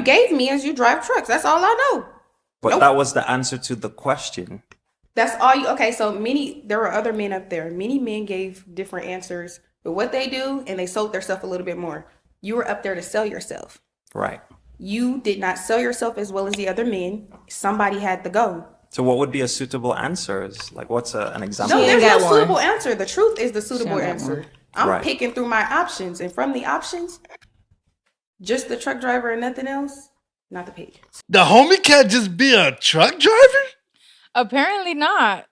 you gave me is you drive trucks. That's all I know. But that was the answer to the question. That's all you. Okay, so there are other men up there. Many men gave different answers, but what they do, and they sold themselves a little bit more. You were up there to sell yourself. Right. You did not sell yourself as well as the other men. Somebody had to go. So what would be a suitable answer? Like, what's an example? No, there's no suitable answer. The truth is the suitable answer. I'm Right. picking through my options, and from the options, just the truck driver and nothing else, not the pig. The homie can't just be a truck driver? Apparently not.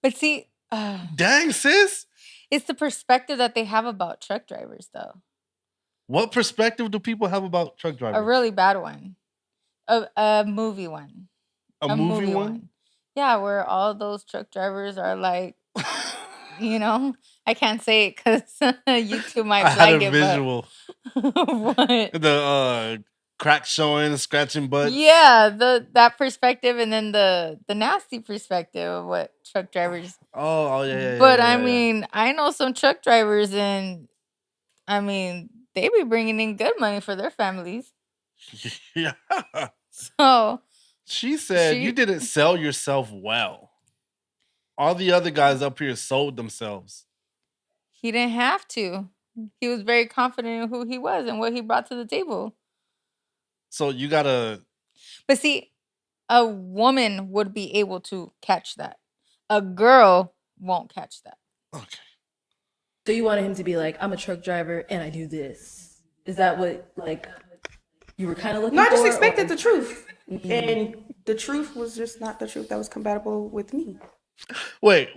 But see, dang, sis. It's the perspective that they have about truck drivers, though. What perspective do people have about truck drivers? A really bad one. A movie one. A movie one? Yeah, where all those truck drivers are like, I can't say it because YouTube might flag it. I had a visual. What? The crack showing, scratching butts. Yeah, that perspective, and then the nasty perspective of what truck drivers. Oh yeah. But I mean, I know some truck drivers, and I mean, they be bringing in good money for their families. Yeah. So she said you didn't sell yourself well. All the other guys up here sold themselves. He didn't have to. He was very confident in who he was and what he brought to the table. So you gotta. But see, a woman would be able to catch that. A girl won't catch that. Okay. So you wanted him to be like, I'm a truck driver and I do this. Is that what, like, you were kind of looking for? No, I just expected the truth. Mm-hmm. And the truth was just not the truth that was compatible with me. Wait.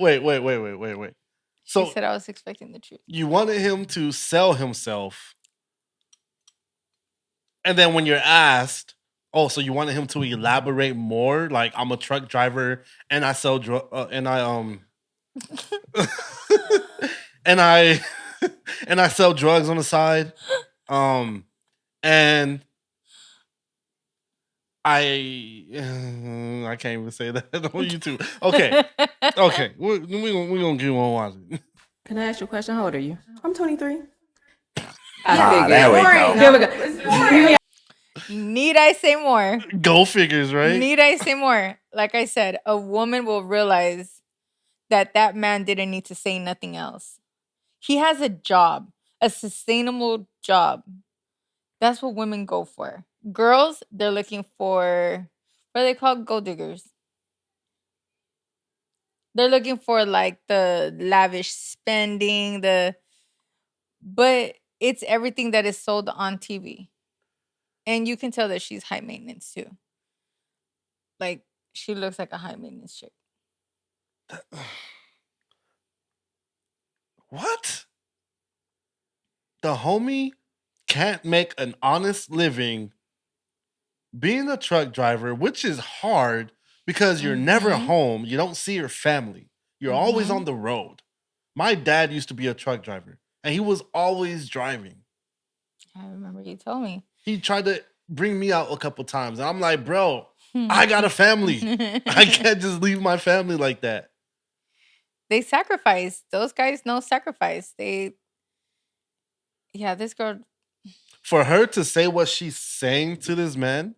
So he said I was expecting the truth. You wanted him to sell himself. And then when you're asked, so you wanted him to elaborate more? Like, I'm a truck driver and I sell and I sell drugs on the side. And I can't even say that on YouTube. Okay. We're gonna keep on watching. Can I ask you a question? How old are you? I'm 23. There we go. Here we go. Need I say more? Go figures, right? Need I say more? Like I said, a woman will realize that man didn't need to say nothing else. He has a job, a sustainable job. That's what women go for. Girls, they're looking for, what are they called? Gold diggers. They're looking for like the lavish spending, but it's everything that is sold on TV. And you can tell that she's high maintenance too. Like, she looks like a high maintenance chick. What? The homie can't make an honest living being a truck driver, which is hard because you're never home. You don't see your family. You're always on the road. My dad used to be a truck driver, and he was always driving. I remember you told me. He tried to bring me out a couple times, and I'm like, bro, I got a family. I can't just leave my family like that. They sacrifice. Those guys know sacrifice. This girl. For her to say what she's saying to this man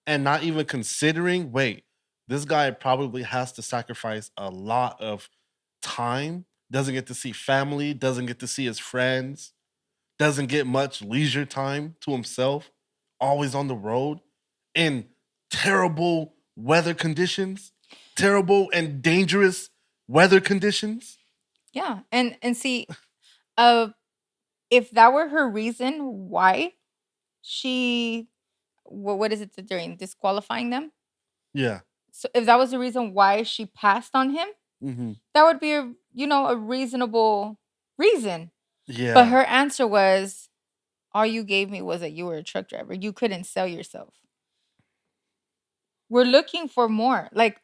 and not even considering, this guy probably has to sacrifice a lot of time, doesn't get to see family, doesn't get to see his friends, doesn't get much leisure time to himself, always on the road in terrible weather conditions, terrible and dangerous weather conditions. Yeah. And see, if that were her reason why she, what is it that they're doing? Disqualifying them? Yeah. So if that was the reason why she passed on him, that would be a reasonable reason. Yeah. But her answer was, all you gave me was that you were a truck driver. You couldn't sell yourself. We're looking for more. Like,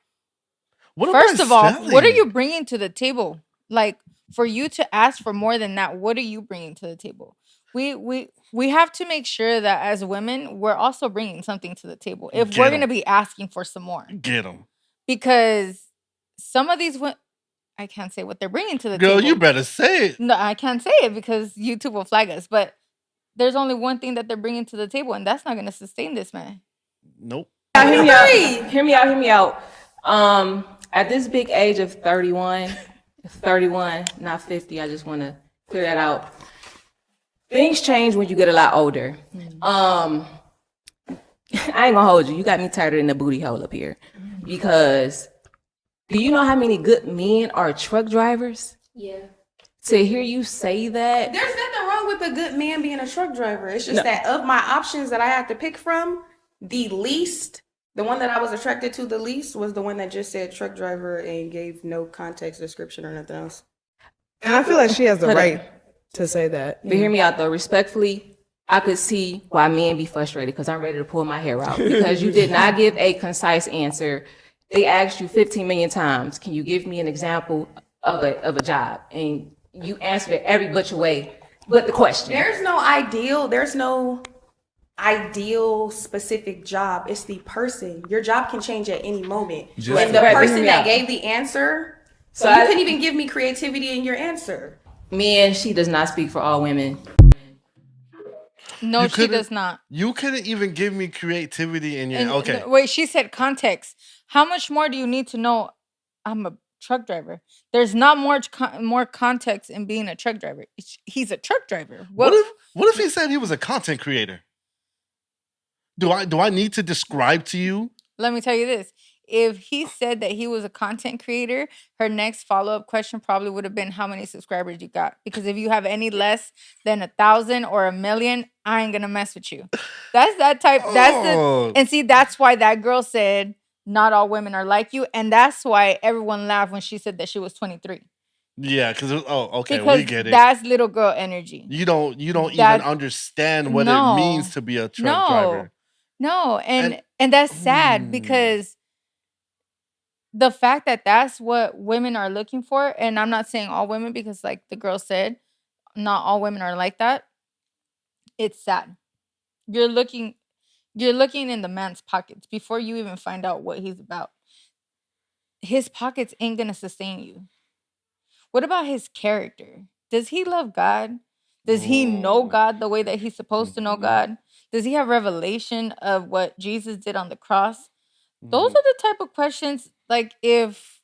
first of all, what are you bringing to the table? Like, for you to ask for more than that, what are you bringing to the table? We have to make sure that as women, we're also bringing something to the table. If we're going to be asking for some more. Get them. Because some of these women, I can't say what they're bringing to the table. Girl, you better say it. No, I can't say it because YouTube will flag us. But there's only one thing that they're bringing to the table, and that's not going to sustain this man. Nope. Hear me 23. out. Hear me out. Hear me out. At this big age of 31, not 50. I just want to clear that out. Things change when you get a lot older. I ain't gonna hold you. You got me tighter than the booty hole up here. Because do you know how many good men are truck drivers? Yeah. To hear you say that, There's nothing wrong with a good man being a truck driver. It's just that of my options that I had to pick from, the one that I was attracted to the least was the one that just said truck driver and gave no context description or nothing else. And I feel like she has the Hold up. right to say that. but hear me out though, respectfully, I could see why men be frustrated because I'm ready to pull my hair out because you did not give a concise answer. They asked you 15 million times, can you give me an example of a job? And you answered it every butcher way but the question. There's no ideal specific job. It's the person. Your job can change at any moment. And the Right, person hear me that out. gave the answer, so So you I- couldn't even give me creativity in your answer. Men, she does not speak for all women. No, You she couldn't- does not. You couldn't even give me creativity in your. And Okay. wait, she said context. How much more do you need to know? I'm a truck driver. There's not more context in being a truck driver. He's a truck driver. What if he said he was a content creator? Do I need to describe to you? Let me tell you this. If he said that he was a content creator, her next follow-up question probably would have been how many subscribers you got. Because if you have any less than 1,000 or 1,000,000, I ain't gonna mess with you. That's that type. Oh. And see, that's why that girl said not all women are like you, and that's why everyone laughed when she said that she was 23. Yeah, because okay, Because we get it. that's little girl energy. You don't even That- understand what No. it means to be a truck driver. No, and that's sad because the fact that that's what women are looking for, and I'm not saying all women because like the girl said, not all women are like that. It's sad. You're looking in the man's pockets before you even find out what he's about. His pockets ain't gonna sustain you. What about his character? Does he love God? Does he know God the way that he's supposed to know God? Does he have revelation of what Jesus did on the cross? Those are the type of questions, like if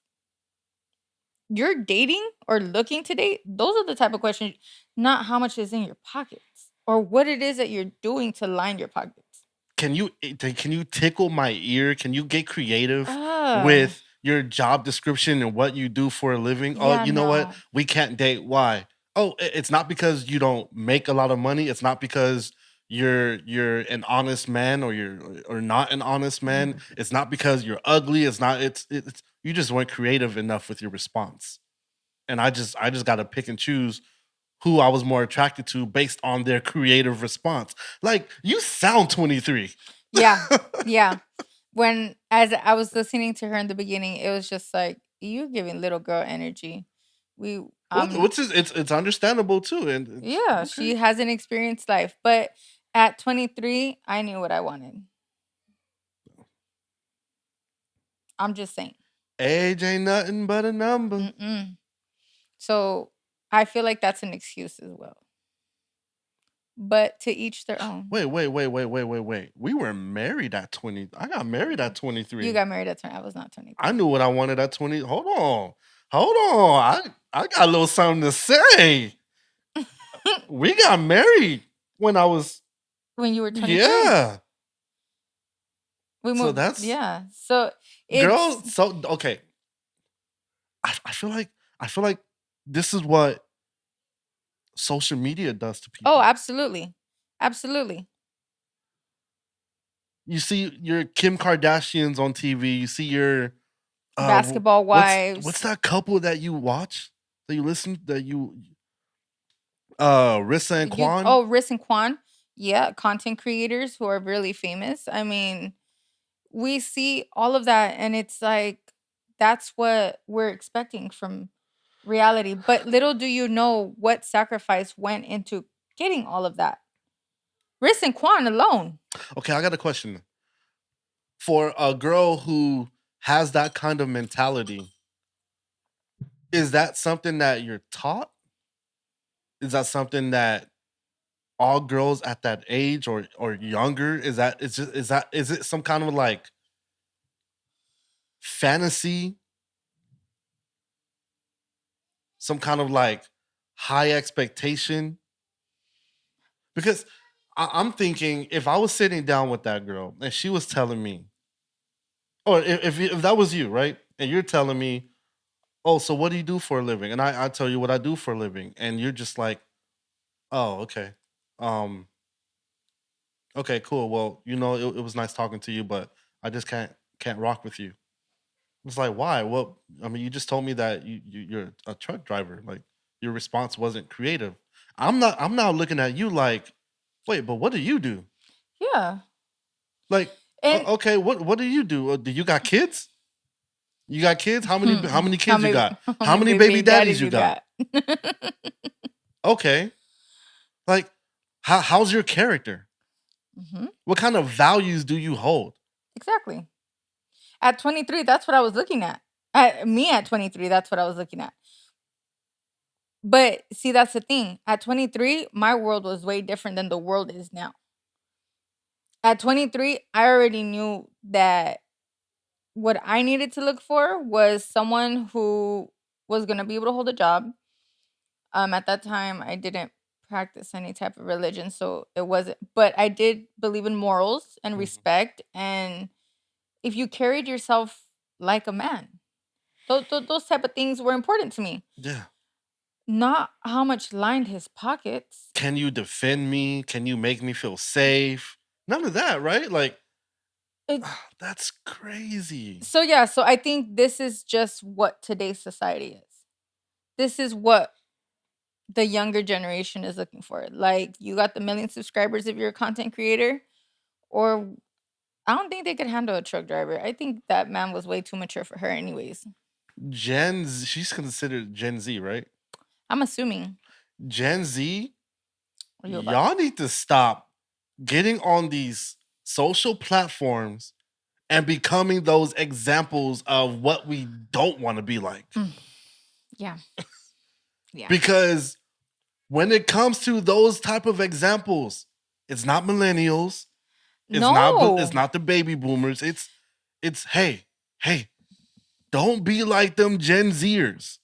you're dating or looking to date, those are the type of questions, not how much is in your pockets or what it is that you're doing to line your pockets. Can you tickle my ear? Can you get creative Ah. with your job description and what you do for a living? Yeah, Oh, you know what? no. We can't date. Why? Oh, it's not because you don't make a lot of money. It's not because you're an honest man or not an honest man. It's not because you're ugly. It's not. It's you just weren't creative enough with your response. And I just got to pick and choose who I was more attracted to based on their creative response. Like, you sound 23. Yeah. Yeah. As I was listening to her in the beginning, it was just like, you're giving little girl energy. Which is it's understandable too. And Yeah, she hasn't experienced life. But at 23, I knew what I wanted. I'm just saying. age ain't nothing but a number. Mm-mm. So I feel like that's an excuse as well. But to each their own. Wait. We were married at 20. I got married at 23. You got married at 20. I was not 23. I knew what I wanted at 20. Hold on. I got a little something to say. We got married when I was When you were 23. yeah. We So moved. that's- Yeah. So Girl, so okay. I feel like this is what social media does to people. Oh, absolutely. Absolutely. You see your Kim Kardashians on TV. You see your Basketball wives. What's that couple that you watch? That you listen? Rissa and Quan. Riss and Quan. Yeah, content creators who are really famous. I mean, we see all of that, and it's like that's what we're expecting from reality. But little do you know what sacrifice went into getting all of that. Riss and Quan alone. Okay, I got a question. For a girl who has that kind of mentality, is that something that you're taught? Is that something that all girls at that age or younger? Is it some kind of like fantasy? Some kind of like high expectation? Because I'm thinking if I was sitting down with that girl and she was telling me, or if that was you, right? And you're telling me, oh, so what do you do for a living? And I tell you what I do for a living. And you're just like, oh, okay. Um, okay, cool. Well, it was nice talking to you, but I just can't rock with you. It's like, why? Well, I mean, you just told me that you're a truck driver. Like your response wasn't creative. I'm now looking at you like, wait, but what do you do? Yeah. Like, And okay, what do you do? Do you got kids? You got kids? How many kids you got? How many baby daddies you got? Okay. Like, how's your character? Mhm. What kind of values do you hold? Exactly. At 23, that's what I was looking at. At 23, that's what I was looking at. But see, that's the thing. At 23, my world was way different than the world is now. At 23, I already knew that what I needed to look for was someone who was going to be able to hold a job. At that time, I didn't practice any type of religion, so it wasn't. But I did believe in morals and respect, and if you carried yourself like a man, those type of things were important to me. Yeah. Not how much lined his pockets. Can you defend me? Can you make me feel safe? None of that, right? Like, that's crazy. So yeah, so I think this is just what today's society is. This is what the younger generation is looking for. Like, you got the million subscribers if you're a content creator, or I don't think they could handle a truck driver. I think that man was way too mature for her anyways. She's considered Gen Z, right? I'm assuming. Gen Z, What are you about? y'all need to stop getting on these social platforms and becoming those examples of what we don't want to be like. Yeah. Yeah. Because when it comes to those type of examples, it's not millennials. It's not the baby boomers. It's hey, don't be like them Gen Zers.